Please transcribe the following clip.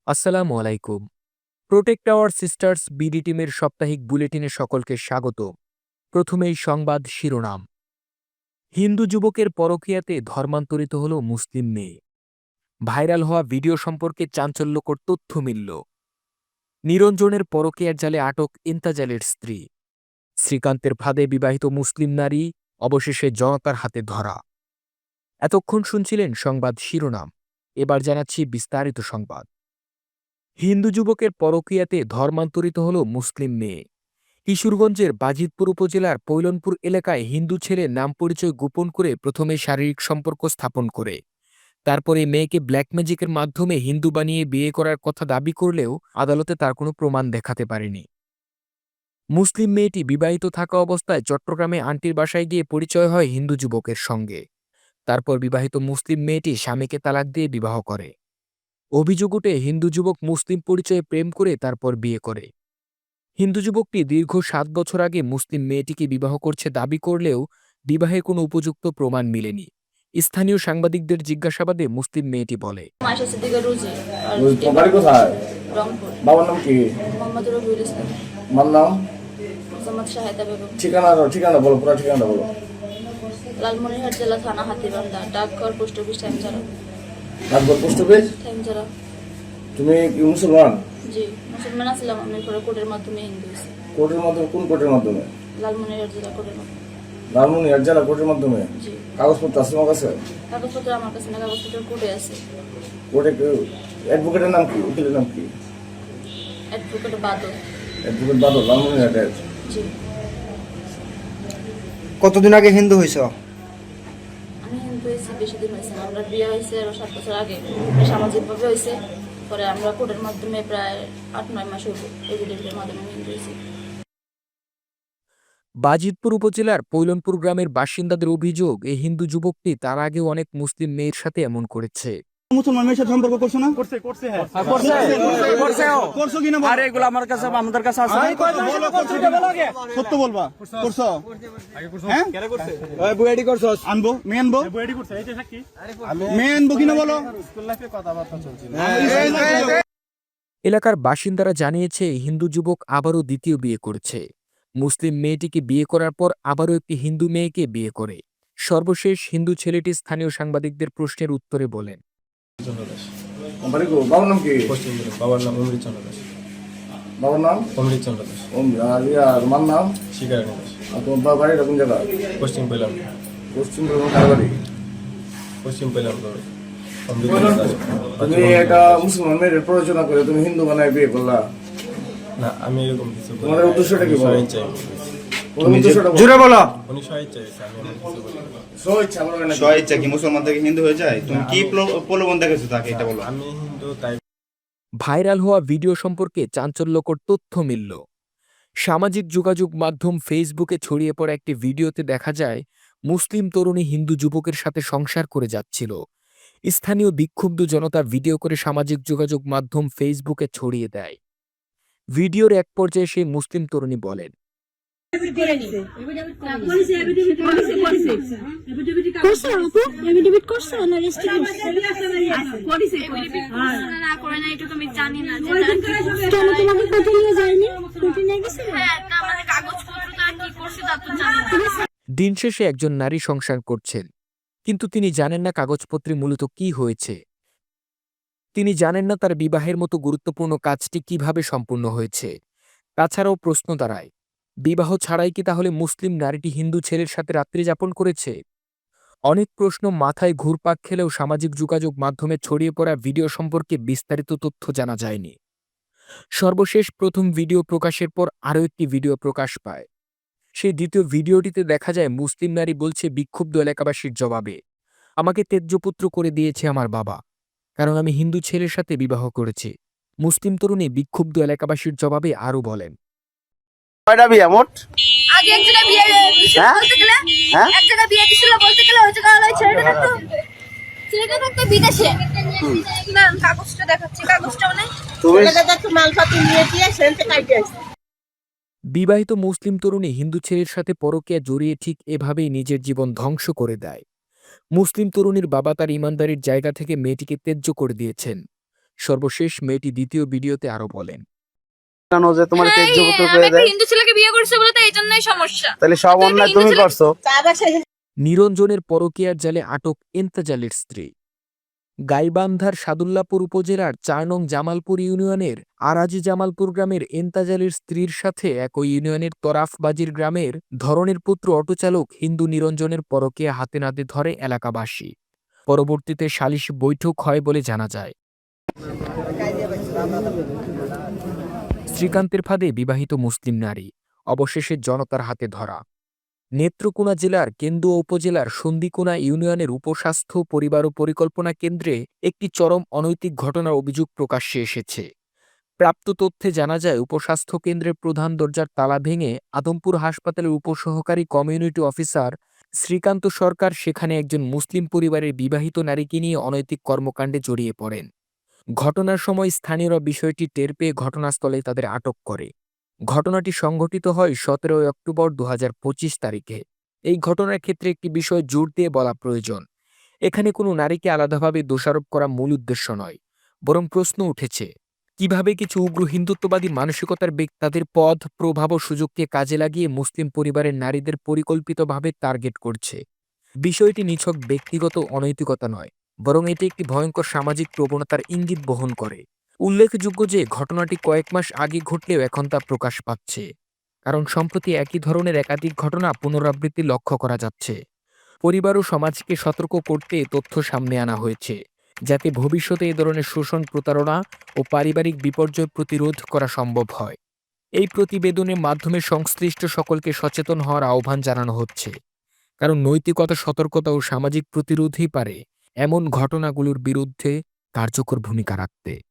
আসসালামু আলাইকুম। Protect our sisters BD টিমের সাপ্তাহিক বুলেটিনে সকলকে স্বাগত। প্রথমেই সংবাদ শিরোনাম। হিন্দু যুবকের পরকীয়াতে ধর্মান্তরিত হল মুসলিম মেয়ে। ভাইরাল হওয়া ভিডিও সম্পর্কে চাঞ্চল্যকর তথ্য মিলল। নিরঞ্জনের পরকীয়ার জালে আটক ইন্তাজালের স্ত্রী। শ্রীকান্তের ফাঁদে বিবাহিত মুসলিম নারী অবশেষে জনতার হাতে ধরা। এতক্ষণ শুনছিলেন সংবাদ শিরোনাম। এবার জানাচ্ছি বিস্তারিত সংবাদ। হিন্দু যুবকের পরকীয়াতে ধর্মান্তরিত হল মুসলিম মেয়ে। কিশোরগঞ্জের বাজিতপুর উপজেলার পৈলনপুর এলাকায় হিন্দু ছেলে নাম পরিচয় গোপন করে প্রথমে শারীরিক সম্পর্ক স্থাপন করে তারপরে মেয়েকে ব্ল্যাক ম্যাজিকের মাধ্যমে হিন্দু বানিয়ে বিয়ে করার কথা দাবি করলেও আদালতে তার কোনো প্রমাণ দেখাতে পারেনি। মুসলিম মেয়েটি বিবাহিত থাকা অবস্থায় চট্টগ্রামে আন্টির বাসায় গিয়ে পরিচয় হয় হিন্দু যুবকের সঙ্গে। তারপর বিবাহিত মুসলিম মেয়েটি স্বামীকে তালাক দিয়ে বিবাহ করে। অভিযোগ উঠে হিন্দু যুবক মুসলিম পরিচয়ে প্রেম করে তারপর বিয়ে করে। হিন্দু যুবকটি দীর্ঘ ৭ বছর আগে মুসলিম মেয়েটিকে বিবাহ করছে দাবি করলেও বিবাহের কোনো উপযুক্ত প্রমাণ মিলেনি। স্থানীয় সাংবাদিকদের জিজ্ঞাসাবাদে মুসলিম মেয়েটি বলে, তোমার বাড়ি কোথায়? বাবার নাম কি? মার নাম? ঠিকানা বলো, পুরো ঠিকানা বলো। লালমনিরহাট জেলা থানা হাতীবান্ধা, ডাকঘর পোস্ট অফিস টাইমজারা। ডাকঘর পোস্ট অফিস টাইমজারা। তুমি কি মুসলমান? জি, মুসলমান ছিলাম। আমি পরে কোর্টের মাধ্যমে হিন্দু হয়েছি। কোর্টের মাধ্যমে? কোন কোর্টের মাধ্যমে? লালমনিরহাট জেলা কোর্টের মাধ্যমে। লালমনিরহাট জেলা কোর্টের মাধ্যমে? জি। কাগজপত্র আছে তোমার কাছে? কাগজপত্র আমার কাছে না, কাগজপত্র কোর্টে আছে। কোর্টে অ্যাডভোকেটের নাম কি? উকিলের নাম কি? অ্যাডভোকেট বাদল। অ্যাডভোকেট বাদল, লালমনিরহাটের? জি। কতদিন আগে হিন্দু হয়েছ? আমি হিন্দু হয়েছি বেশি দিন হয়েছে না। আমরা বিয়ে হয়েছে আরো 7 বছর আগে। সামাজিকভাবে হয়েছে। পরে আমরা কোর্টের মাধ্যমে প্রায় 8-9 মাস হইব এভিডেন্টের মাধ্যমে আমি হিন্দু হয়েছি। বাজিতপুর উপজেলার পৈলনপুর গ্রামের বাসিন্দাদের অভিযোগ, এই হিন্দু যুবকটি তার আগেও অনেক মুসলিম মেয়ের সাথে এমন করেছে। মুসলমান মেয়ের সাথে সম্পর্ক করছো না? করছে করছো কিনা? আরে এগুলো আমার কাছে, আমাদের কাছে আছে। সত্য বলবা। করছো? হ্যাঁ, বুয়াডি করছো? আনবো, মেয়ে আনবো, মেয়ে আনবো কিনা বলো। এলাকার বাসিন্দারা জানিয়েছে, হিন্দু যুবক আবারও দ্বিতীয় বিয়ে করেছে। মুসলিম মেয়েটিকে বিয়ে করার পর আবারও একটি হিন্দু মেয়েকে বিয়ে করে। সর্বশেষ হিন্দু ছেলেটি স্থানীয় সাংবাদিকদের প্রশ্নের উত্তরে বলেন, বাবার নাম কি? বাবার নাম অমৃত চন্দ্র দাস। বাবার নাম অমৃত চন্দ্র দাস। আর মার নাম? শিকারানী দাস। আর তোমার বাড়িটা কোন জায়গা? পশ্চিম পেলাম। পশ্চিম কার বাড়ি? পশ্চিম পেলাম। তুমি একটা মুসলমান মেয়ের প্ররোচনা করে তুমি হিন্দু বানায় বিয়ে করলা? না, আমি এরকম কিছু করি। তোমাদের উদ্দেশ্যটা কি? জুড়ে বলো। উনি স্বইচ্ছা হয়েছে, আমি এমন কিছু বলি না। স্বইচ্ছা কি মুসলমান থেকে হিন্দু হয়ে যায়? তুমি কি প্রলোভন দেখেছো তাকে, এটা বলো। আমি হিন্দু, তাই ভাইরাল হওয়া ভিডিও সম্পর্কে চাঞ্চল্যকর তথ্য মিলল। সামাজিক যোগাযোগ মাধ্যম ফেসবুকে ছড়িয়ে পড়া একটি ভিডিওতে দেখা যায়, মুসলিম তরুণী হিন্দু যুবকের সাথে সংসার করে যাচ্ছিল। স্থানীয় বিক্ষুব্ধ জনতা ভিডিও করে সামাজিক যোগাযোগ মাধ্যম ফেসবুকে ছড়িয়ে দেয়। ভিডিওর এক পর্যায়ে সেই মুসলিম তরুণী বলেন, দিন শেষে একজন নারী সংসার করছেন, কিন্তু তিনি জানেন না কাগজপত্রে মূলত কি হয়েছে। তিনি জানেন না তার বিবাহের মতো গুরুত্বপূর্ণ কাজটি কিভাবে সম্পূর্ণ হয়েছে। তাছাড়াও প্রশ্ন দাঁড়ায়, বিবাহ ছাড়াই কি তাহলে মুসলিম নারীটি হিন্দু ছেলের সাথে রাত্রি যাপন করেছে? অনেক প্রশ্ন মাথায় ঘুরপাক খেলেও সামাজিক যোগাযোগ মাধ্যমে ছড়িয়ে পড়া ভিডিও সম্পর্কে বিস্তারিত তথ্য জানা যায়নি। সর্বশেষ প্রথম ভিডিও প্রকাশের পর আরও একটি ভিডিও প্রকাশ পায়। সেই দ্বিতীয় ভিডিওটিতে দেখা যায় মুসলিম নারী বলছে বিক্ষুব্ধ এলাকাবাসীর জবাবে, আমাকে তেজ্যপুত্র করে দিয়েছে আমার বাবা, কারণ আমি হিন্দু ছেলের সাথে বিবাহ করেছি। মুসলিম তরুণী বিক্ষুব্ধ এলাকাবাসীর জবাবে আরও বলেন, কয়টা বিয়ে মোট? আগে এক জায়গায় বিয়ে দিছিল বলতে গেলে, এক জায়গায় বিয়ে দিছিল বলতে গেলে ওই জায়গায় ওই ছেলেটা থাকতো বিদেশে। না, কাগজটা দেখাচ্ছি, কাগজটাও নেই। ছেলেটা দেখো মালপাতি নিয়ে দিয়ে সেন্টে কাটে আসছে। বিবাহিত মুসলিম তরুণী হিন্দু ছেলের সাথে পরকীয়া জড়িয়ে ঠিক এভাবেই নিজের জীবন ধ্বংস করে দেয়। মুসলিম তরুণীর বাবা তার ইমানদারির জায়গা থেকে মেয়েটিকে ত্যায্য করে দিয়েছেন। সর্বশেষ মেয়েটি দ্বিতীয় ভিডিওতে আরও বলেন, কেন যে তোমার হ্যাঁ, তেজ যুবক আমি করে একটা দেয়? হিন্দু ছেলেকে বিয়ে করছে বলে তো এই জন্যই সমস্যা। তাহলে সব তো একটা অন্যায় হিন্দু তুমি ছেলে- করছো। নিরঞ্জনের পরকীয়ার জালে আটক এন্তাজালের স্ত্রী। গাইবান্ধার সাদুল্লাপুর উপজেলার ৪ নং জামালপুর ইউনিয়নের আরাজি জামালপুর গ্রামের এন্তাজালের স্ত্রীর সাথে একই ইউনিয়নের তরাফবাজির গ্রামের ধরনের পুত্র অটোচালক হিন্দু নিরঞ্জনের পরকীয়া হাতে নাতে ধরে এলাকাবাসী। পরবর্তীতে সালিশ বৈঠক হয় বলে জানা যায়। শ্রীকান্তের ফাঁদে বিবাহিত মুসলিম নারী, অবশেষে জনতার হাতে ধরা। নেত্রকোনা জেলার কেন্দুয়া উপজেলার সন্দিকোনা ইউনিয়নের উপস্বাস্থ্য পরিবার ও পরিকল্পনা কেন্দ্রে একটি চরম অনৈতিক ঘটনার অভিযোগ প্রকাশ্যে এসেছে। প্রাপ্ত তথ্যে জানা যায়, উপস্বাস্থ্য কেন্দ্রের প্রধান দরজার তালা ভেঙে আদমপুর হাসপাতালের উপসহকারী কমিউনিটি অফিসার শ্রীকান্ত সরকার সেখানে একজন মুসলিম পরিবারের বিবাহিত নারীকে নিয়ে অনৈতিক কর্মকাণ্ডে জড়িয়ে পড়েন। ঘটনার সময় স্থানীয়রা বিষয়টি টের পেয়ে ঘটনাস্থলে তাদের আটক করে। ঘটনাটি সংঘটিত হয় ১৭ অক্টোবর ২০২৫ তারিখে। এই ঘটনার ক্ষেত্রে একটি বিষয় জোর দিয়ে বলা প্রয়োজন, এখানে কোনো নারীকে আলাদাভাবে দোষারোপ করা মূল উদ্দেশ্য নয়, বরং প্রশ্ন উঠেছে কিভাবে কিছু উগ্র হিন্দুত্ববাদী মানসিকতার ব্যক্তি তাদের পদ, প্রভাব ও সুযোগকে কাজে লাগিয়ে মুসলিম পরিবারের নারীদের পরিকল্পিতভাবে টার্গেট করছে। বিষয়টি নিছক ব্যক্তিগত অনৈতিকতা নয়, বরং এটি একটি ভয়ঙ্কর সামাজিক প্রবণতার ইঙ্গিত বহন করে। উল্লেখযোগ্য যে ঘটনাটি কয়েক মাস আগে ঘটলেও এখন তা প্রকাশ পাচ্ছে, কারণ সম্প্রতি একই ধরনের একাধিক ঘটনা পুনরাবৃত্তি লক্ষ্য করা যাচ্ছে। পরিবার ও সমাজকে সতর্ক করতে তথ্য সামনে আনা হয়েছে, যাতে ভবিষ্যতে এ ধরনের শোষণ, প্রতারণা ও পারিবারিক বিপর্যয় প্রতিরোধ করা সম্ভব হয়। এই প্রতিবেদনের মাধ্যমে সংশ্লিষ্ট সকলকে সচেতন হওয়ার আহ্বান জানানো হচ্ছে, কারণ নৈতিকতা, সতর্কতা ও সামাজিক প্রতিরোধই পারে এমন ঘটনাগুলোর বিরুদ্ধে কার্যকর ভূমিকা রাখতে।